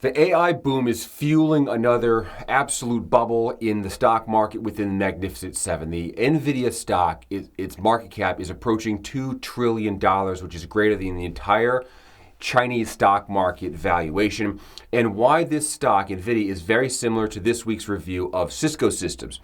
The AI boom is fueling another absolute bubble in the stock market within the Magnificent Seven. The Nvidia stock, its market cap is approaching $2 trillion, which is greater than the entire Chinese stock market valuation. And why this stock, Nvidia, is very similar to this week's review of Cisco Systems.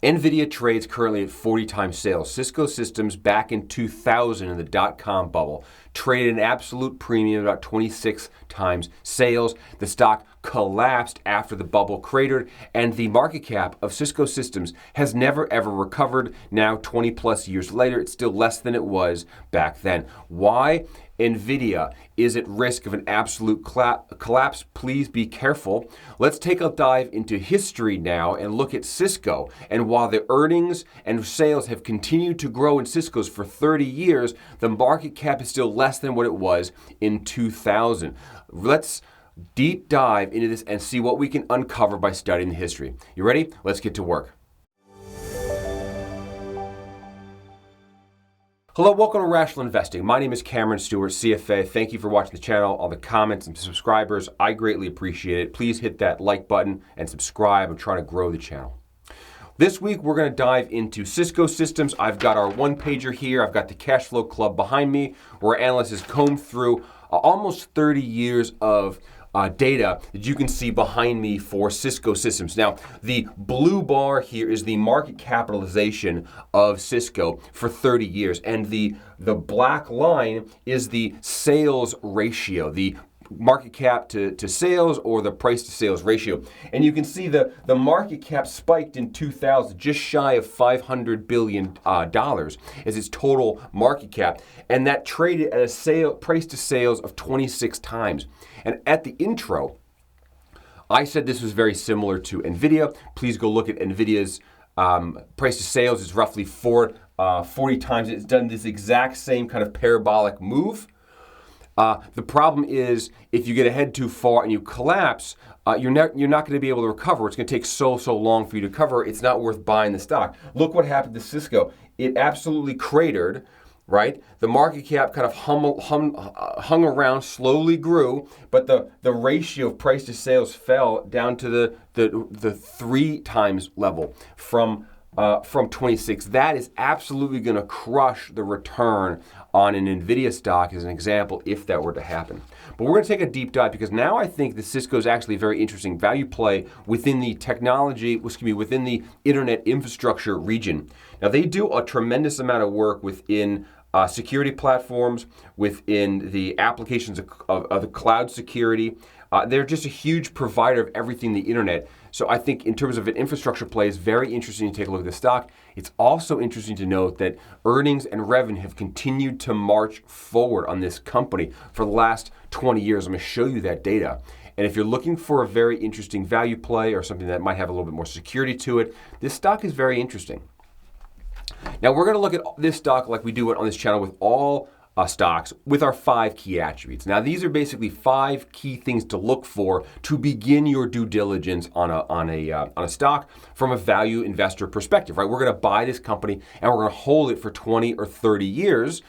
Nvidia trades currently at 40 times sales. Cisco Systems back in 2000 in the dot-com bubble traded an absolute premium about 26 times sales. The stock collapsed after the bubble cratered, and the market cap of Cisco Systems has never ever recovered. Now 20 plus years later, it's still less than it was back then. Why? Nvidia is at risk of an absolute collapse. Please be careful. Let's take a dive into history now and look at Cisco. And while the earnings and sales have continued to grow in Cisco's for 30 years, the market cap is still less than what it was in 2000. Let's deep dive into this and see what we can uncover by studying the history. You ready? Let's get to work. Hello, welcome to Rational Investing. My name is Cameron Stewart, CFA. Thank you for watching the channel, all the comments and subscribers. I greatly appreciate it. Please hit that like button and subscribe. I'm trying to grow the channel. This week, we're going to dive into Cisco Systems. I've got our one-pager here. I've got the Cash Flow Club behind me, where analysts has combed through almost 30 years of data that you can see behind me for Cisco Systems. Now, the blue bar here is the market capitalization of Cisco for 30 years, and the black line is the sales ratio, the market cap to sales or the price to sales ratio. And you can see the market cap spiked in 2000, just shy of $500 billion as its total market cap. And that traded at a price to sales of 26 times. And at the intro, I said this was very similar to Nvidia. Please go look at Nvidia's price to sales. It's roughly 40 times. It's done this exact same kind of parabolic move. The problem is if you get ahead too far and you collapse, you're not going to be able to recover. It's going to take so long for you to recover. It's not worth buying the stock. Look what happened to Cisco. It absolutely cratered, right? The market cap kind of hung around, slowly grew, but the ratio of price to sales fell down to the 3 times level from 26. That is absolutely going to crush the return on an Nvidia stock as an example if that were to happen. But we're going to take a deep dive because now I think that Cisco is actually a very interesting value play within the within the internet infrastructure region. Now they do a tremendous amount of work within security platforms, within the applications of the cloud security. They're just a huge provider of everything the internet. So I think in terms of an infrastructure play, it's very interesting to take a look at the stock. It's also interesting to note that earnings and revenue have continued to march forward on this company for the last 20 years. I'm going to show you that data. And if you're looking for a very interesting value play or something that might have a little bit more security to it, this stock is very interesting. Now we're going to look at this stock like we do it on this channel with all stocks with our 5 key attributes. Now these are basically 5 key things to look for to begin your due diligence on a stock from a value investor perspective, right? We're going to buy this company and we're going to hold it for 20 or 30 years.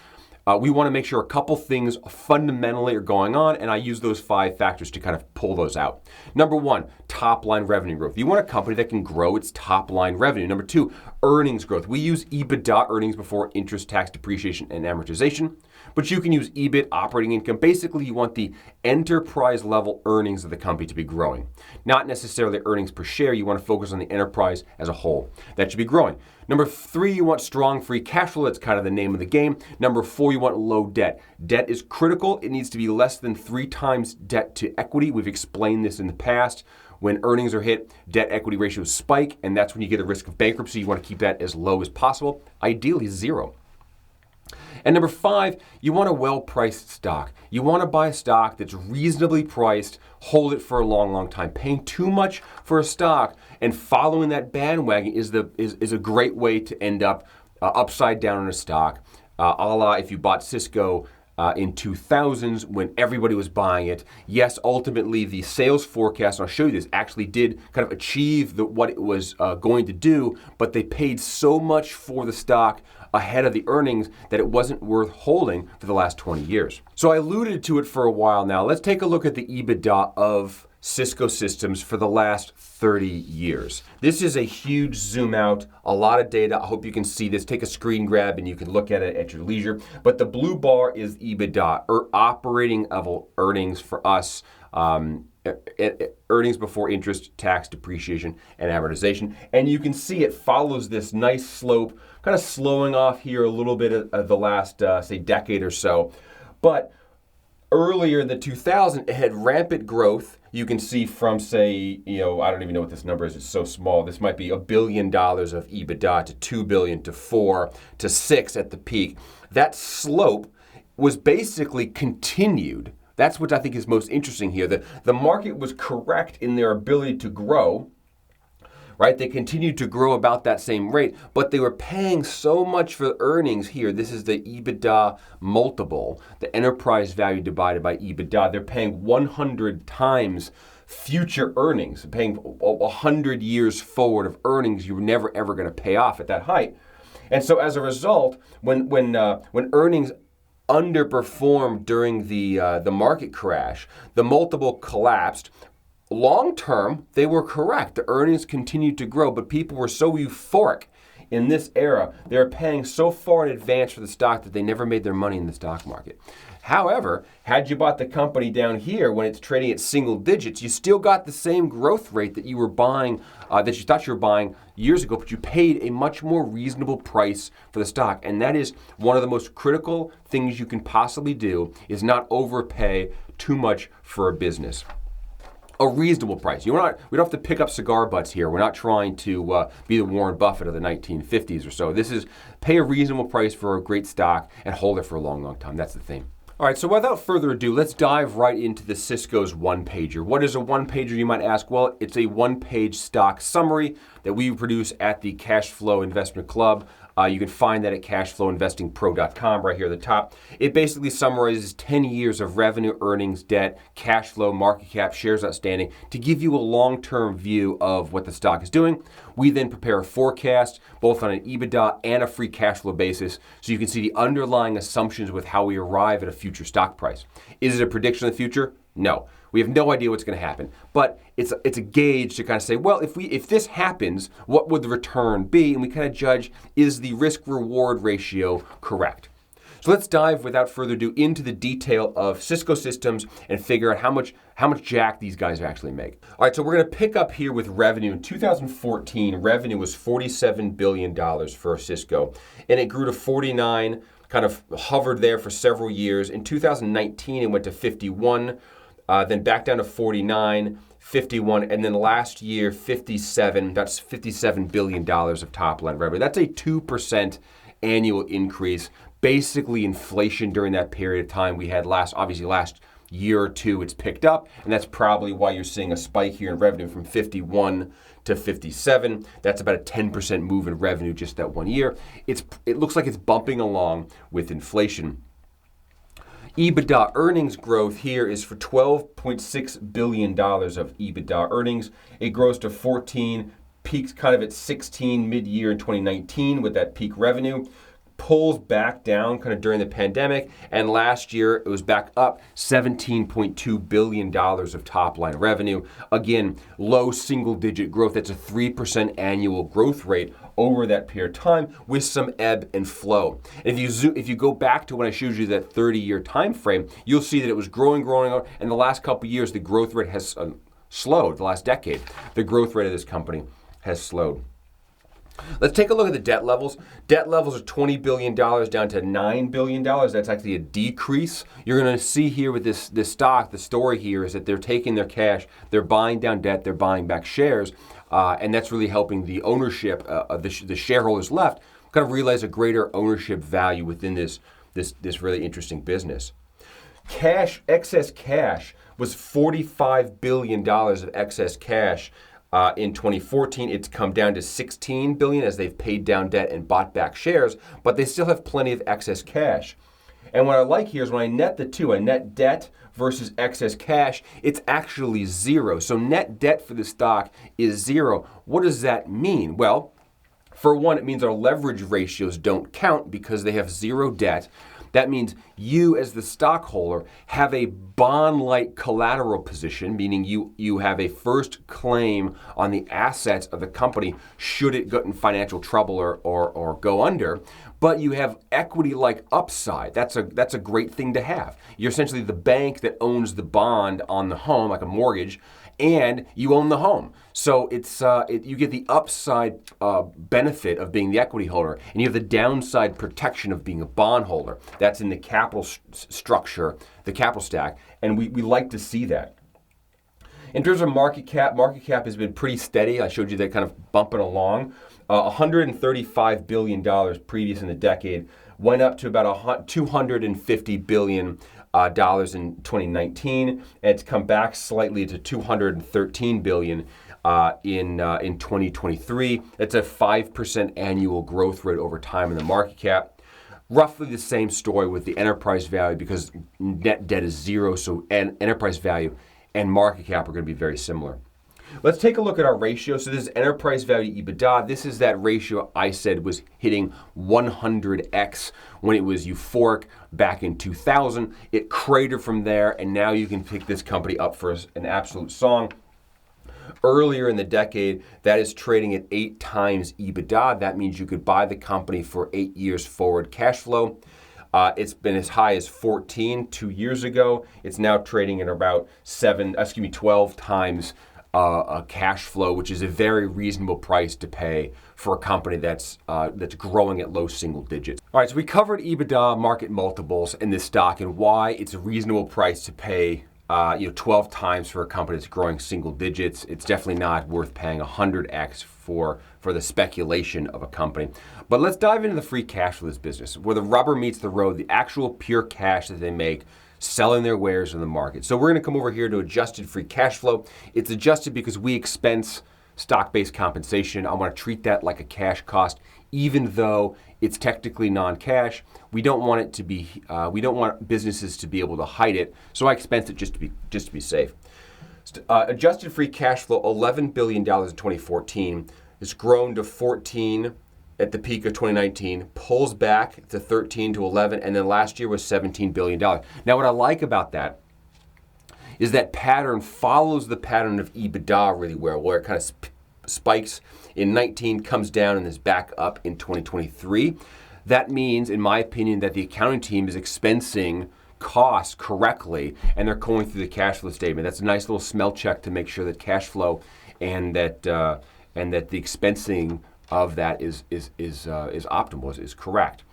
We want to make sure a couple things fundamentally are going on, and I use those 5 factors to kind of pull those out. Number 1, top line revenue growth. You want a company that can grow its top line revenue. Number 2, earnings growth. We use EBITDA, earnings before interest, tax, depreciation, and amortization. But you can use EBIT, operating income. Basically, you want the enterprise level earnings of the company to be growing. Not necessarily earnings per share. You want to focus on the enterprise as a whole. That should be growing. Number 3, you want strong free cash flow. That's kind of the name of the game. Number 4, you want low debt. Debt is critical. It needs to be less than 3 times debt to equity. We've explained this in the past. When earnings are hit, debt equity ratios spike, and that's when you get a risk of bankruptcy. You want to keep that as low as possible, ideally 0. And number 5, you want a well-priced stock. You want to buy a stock that's reasonably priced, hold it for a long time. Paying too much for a stock and following that bandwagon is a great way to end up upside down in a stock. A la if you bought Cisco in 2000s when everybody was buying it. Yes, ultimately the sales forecast, and I'll show you this, actually did kind of achieve what it was going to do, but they paid so much for the stock ahead of the earnings that it wasn't worth holding for the last 20 years. So I alluded to it for a while now. Let's take a look at the EBITDA of Cisco Systems for the last 30 years. This is a huge zoom out, a lot of data. I hope you can see this. Take a screen grab and you can look at it at your leisure. But the blue bar is EBITDA, or operating level earnings for us. Earnings before interest, tax, depreciation, and amortization. And you can see it follows this nice slope, kind of slowing off here a little bit of the last, say, decade or so. But earlier in the 2000s, it had rampant growth. You can see from, say, I don't even know what this number is. It's so small. This might be $1 billion of EBITDA to $2 billion to $4 billion to $6 billion at the peak. That slope was basically continued. That's what I think is most interesting here. The market was correct in their ability to grow, right? They continued to grow about that same rate, but they were paying so much for earnings here. This is the EBITDA multiple, the enterprise value divided by EBITDA. They're paying 100 times future earnings, paying 100 years forward of earnings you were never ever going to pay off at that height. And so as a result, when earnings underperformed during the market crash, the multiple collapsed. Long term, they were correct. The earnings continued to grow, but people were so euphoric in this era. They were paying so far in advance for the stock that they never made their money in the stock market. However, had you bought the company down here when it's trading at single digits, you still got the same growth rate that you were buying, that you thought you were buying years ago, but you paid a much more reasonable price for the stock. And that is one of the most critical things you can possibly do, is not overpay too much for a business. A reasonable price. We don't have to pick up cigar butts here. We're not trying to be the Warren Buffett of the 1950s or so. This is pay a reasonable price for a great stock and hold it for a long, long time. That's the theme. All right, so without further ado, let's dive right into the Cisco's one-pager. What is a one-pager, you might ask? Well, it's a one-page stock summary that we produce at the Cash Flow Investment Club. You can find that at cashflowinvestingpro.com right here at the top. It basically summarizes 10 years of revenue, earnings, debt, cash flow, market cap, shares outstanding to give you a long-term view of what the stock is doing. We then prepare a forecast both on an EBITDA and a free cash flow basis so you can see the underlying assumptions with how we arrive at a future stock price. Is it a prediction of the future? No. We have no idea what's going to happen, but it's a gauge to kind of say, well, if this happens, what would the return be? And we kind of judge, is the risk-reward ratio correct? So let's dive without further ado into the detail of Cisco Systems and figure out how much jack these guys actually make. All right, so we're going to pick up here with revenue. In 2014, revenue was $47 billion for Cisco, and it grew to 49, kind of hovered there for several years. In 2019, it went to 51. Then back down to 49, 51, and then last year, 57. That's $57 billion of top-line revenue. That's a 2% annual increase. Basically, inflation during that period of time we had last year or two, it's picked up, and that's probably why you're seeing a spike here in revenue from 51 to 57. That's about a 10% move in revenue just that 1 year. It looks like it's bumping along with inflation. EBITDA earnings growth here is for $12.6 billion of EBITDA earnings. It grows to 14, peaks kind of at 16 mid-year in 2019 with that peak revenue, pulls back down kind of during the pandemic, and last year it was back up $17.2 billion of top-line revenue. Again, low single-digit growth. That's a 3% annual growth rate over that period of time with some ebb and flow. And if you go back to when I showed you that 30-year time frame, you'll see that it was growing, and the last couple of years the growth rate has slowed. The last decade, the growth rate of this company has slowed. Let's take a look at the debt levels. Debt levels are $20 billion down to $9 billion. That's actually a decrease. You're going to see here with this stock, the story here is that they're taking their cash, they're buying down debt, they're buying back shares, and that's really helping the ownership of the shareholders left kind of realize a greater ownership value within this really interesting business. Excess cash was $45 billion of excess cash. In 2014, it's come down to $16 billion as they've paid down debt and bought back shares, but they still have plenty of excess cash. And what I like here is when I net the two, I net debt versus excess cash, it's actually zero. So net debt for the stock is zero. What does that mean? Well, For one, it means our leverage ratios don't count because they have zero debt. That means you, as the stockholder, have a bond-like collateral position, meaning you have a first claim on the assets of the company should it get in financial trouble or go under. But you have equity-like upside. That's a great thing to have. You're essentially the bank that owns the bond on the home, like a mortgage, and you own the home. So you get the upside benefit of being the equity holder, and you have the downside protection of being a bond holder. That's in the capital structure, the capital stack, and we like to see that. In terms of market cap has been pretty steady. I showed you that kind of bumping along. $135 billion previous in the decade, went up to about $250 billion in 2019. It's come back slightly to $213 billion in 2023. It's a 5% annual growth rate over time in the market cap. Roughly the same story with the enterprise value because net debt is zero, so enterprise value and market cap are going to be very similar. Let's take a look at our ratio. So this is enterprise value EBITDA. This is that ratio I said was hitting 100x when it was euphoric back in 2000. It cratered from there, and now you can pick this company up for an absolute song. Earlier in the decade, that is trading at 8 times EBITDA. That means you could buy the company for 8 years forward cash flow. It's been as high as 14 2 years ago. It's now trading at about 12 times cash flow, which is a very reasonable price to pay for a company that's growing at low single digits. All right, so we covered EBITDA market multiples in this stock and why it's a reasonable price to pay 12 times for a company that's growing single digits. It's definitely not worth paying 100x for the speculation of a company. But let's dive into the free cash flow of this business, where the rubber meets the road, the actual pure cash that they make selling their wares in the market. So we're going to come over here to adjusted free cash flow. It's adjusted because we expense stock-based compensation. I want to treat that like a cash cost, even though it's technically non-cash. We don't want it to be. We don't want businesses to be able to hide it. So I expense it just to be safe. Adjusted free cash flow, $11 billion in 2014. It's grown to 14 at the peak of 2019, pulls back to 13 to 11, and then last year was $17 billion. Now, what I like about that is that pattern follows the pattern of EBITDA really well, where it kind of spikes in 19, comes down, and is back up in 2023. That means, in my opinion, that the accounting team is expensing costs correctly, and they're going through the cash flow statement. That's a nice little smell check to make sure that cash flow and that the expensing of that is optimal, is correct.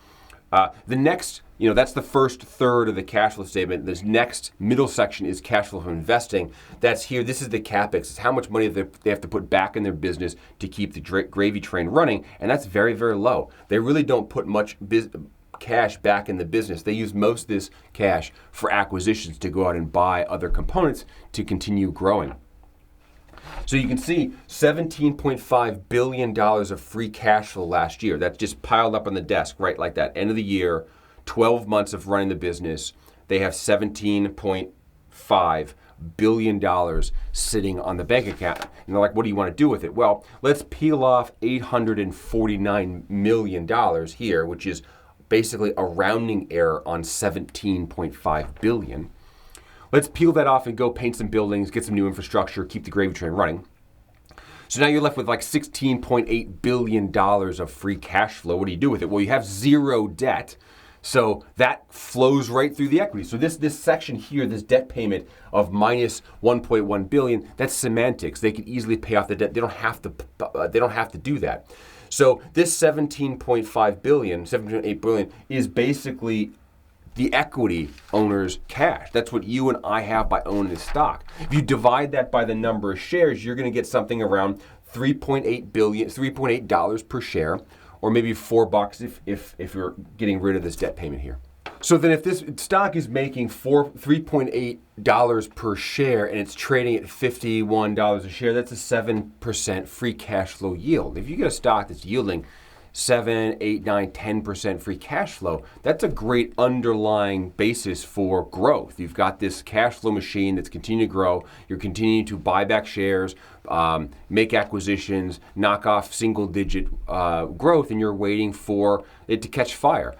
The next, that's the first third of the cash flow statement. This next middle section is cash flow from investing. That's here. This is the CapEx. It's how much money they have to put back in their business to keep the gravy train running, and that's very, very low. They really don't put much cash back in the business. They use most of this cash for acquisitions to go out and buy other components to continue growing. So you can see $17.5 billion of free cash flow last year. That's just piled up on the desk, right like that. End of the year, 12 months of running the business. They have $17.5 billion sitting on the bank account. And they're like, what do you want to do with it? Well, let's peel off $849 million here, which is basically a rounding error on $17.5 billion. Let's peel that off and go paint some buildings, get some new infrastructure, keep the gravy train running. So now you're left with like $16.8 billion of free cash flow. What do you do with it? Well, you have zero debt, so that flows right through the equity. So this section here, this debt payment of minus $1.1 billion, that's semantics. They could easily pay off the debt. They don't have to do that. So this $17.5 billion, $17.8 billion is basically the equity owner's cash. That's what you and I have by owning the stock. If you divide that by the number of shares, you're going to get something around $3.8 per share, or maybe $4 if you're getting rid of this debt payment here. So then if this stock is making $3.8 per share and it's trading at $51 a share, that's a 7% free cash flow yield. If you get a stock that's yielding 7, 8, 9, 10% free cash flow, that's a great underlying basis for growth. You've got this cash flow machine that's continuing to grow. You're continuing to buy back shares, make acquisitions, knock off single-digit growth, and you're waiting for it to catch fire.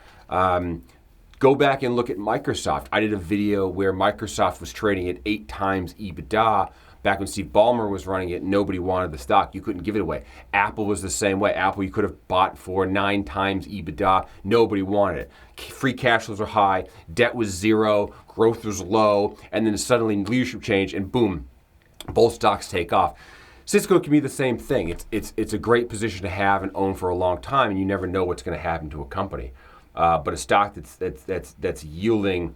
Go back and look at Microsoft. I did a video where Microsoft was trading at 8 times EBITDA. Back when Steve Ballmer was running it, nobody wanted the stock. You couldn't give it away. Apple was the same way. Apple you could have bought for 9 times EBITDA. Nobody wanted it. Free cash flows are high. Debt was 0. Growth was low. And then suddenly leadership change and boom, both stocks take off. Cisco can be the same thing. It's a great position to have and own for a long time, and you never know what's going to happen to a company. But a stock that's yielding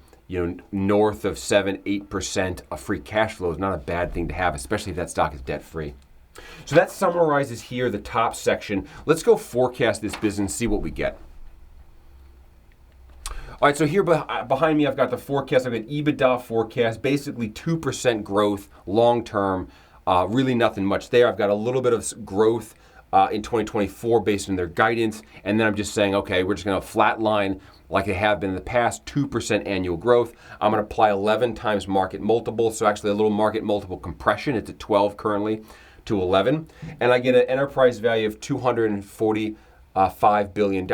north of 7, 8% of free cash flow is not a bad thing to have, especially if that stock is debt free. So that summarizes here the top section. Let's go forecast this business, see what we get. All right, so here behind me, I've got the forecast. I've got EBITDA forecast, basically 2% growth long term. Really nothing much there. I've got a little bit of growth in 2024 based on their guidance. And then I'm just saying, okay, we're just going to flatline like they have been in the past, 2% annual growth. I'm going to apply 11 times market multiple. So actually a little market multiple compression. It's at 12 currently to 11. And I get an enterprise value of $245 billion.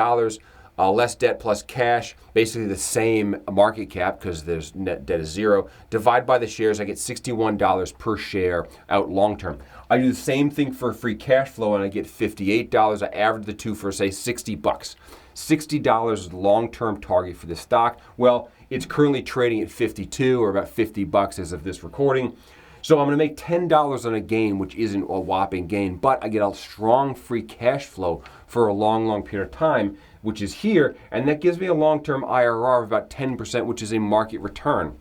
Less debt plus cash, basically the same market cap because there's net debt is 0. Divide by the shares, I get $61 per share out long term. I do the same thing for free cash flow and I get $58. I average the two for say $60. $60 is the long-term target for the stock. Well, it's currently trading at 52 or about $50 as of this recording. So I'm going to make $10 on a gain, which isn't a whopping gain, but I get a strong free cash flow for a long, long period of time, which is here, and that gives me a long-term IRR of about 10%, which is a market return.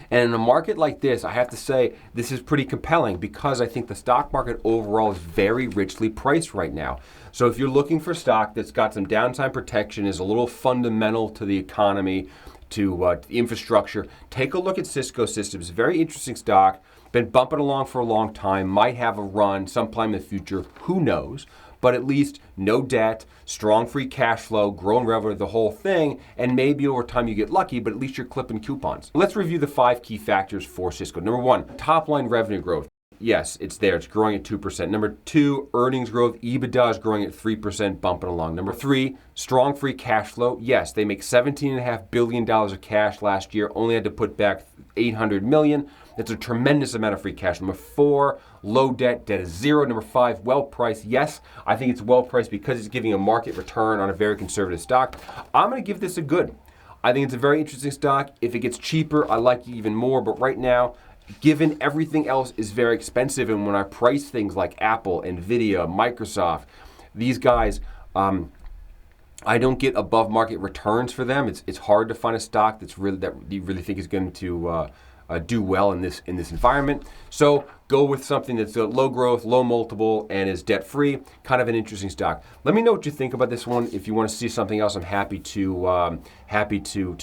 And in a market like this, I have to say this is pretty compelling because I think the stock market overall is very richly priced right now. So if you're looking for stock that's got some downside protection, is a little fundamental to the economy, to infrastructure, take a look at Cisco Systems. Very interesting stock. Been bumping along for a long time. Might have a run sometime in the future. Who knows? But at least no debt, strong free cash flow, growing revenue, the whole thing, and maybe over time you get lucky, but at least you're clipping coupons. Let's review the 5 key factors for Cisco. Number 1, top line revenue growth. Yes, it's there. It's growing at 2%. Number 2, earnings growth. EBITDA is growing at 3%, bumping along. Number 3, strong free cash flow. Yes, they make $17.5 billion of cash last year, only had to put back $800 million. That's a tremendous amount of free cash. Number 4, low debt. Debt is 0. Number 5, well priced. Yes, I think it's well priced because it's giving a market return on a very conservative stock. I'm going to give this a good. I think it's a very interesting stock. If it gets cheaper, I like it even more. But right now, given everything else is very expensive, and when I price things like Apple, Nvidia, Microsoft, these guys, I don't get above market returns for them. It's hard to find a stock that you really think is going to do well in this environment. So go with something that's low growth, low multiple, and is debt free. Kind of an interesting stock. Let me know what you think about this one. If you want to see something else, I'm happy to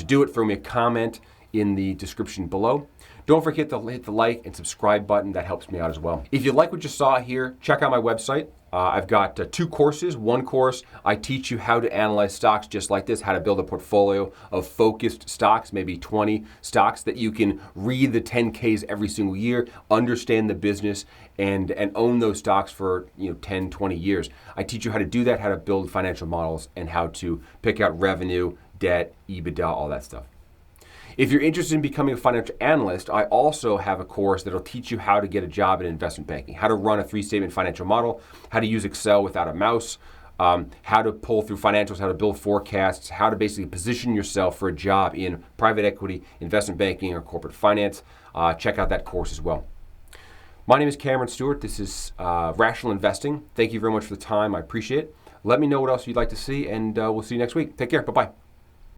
do it. Throw me a comment in the description below. Don't forget to hit the like and subscribe button. That helps me out as well. If you like what you saw here, check out my website. I've got 2 courses. One course, I teach you how to analyze stocks just like this, how to build a portfolio of focused stocks, maybe 20 stocks that you can read the 10Ks every single year, understand the business, and own those stocks for 10, 20 years. I teach you how to do that, how to build financial models, and how to pick out revenue, debt, EBITDA, all that stuff. If you're interested in becoming a financial analyst, I also have a course that'll teach you how to get a job in investment banking, how to run a 3-statement financial model, how to use Excel without a mouse, how to pull through financials, how to build forecasts, how to basically position yourself for a job in private equity, investment banking, or corporate finance. Check out that course as well. My name is Cameron Stewart. This is Rational Investing. Thank you very much for the time. I appreciate it. Let me know what else you'd like to see, and we'll see you next week. Take care. Bye-bye.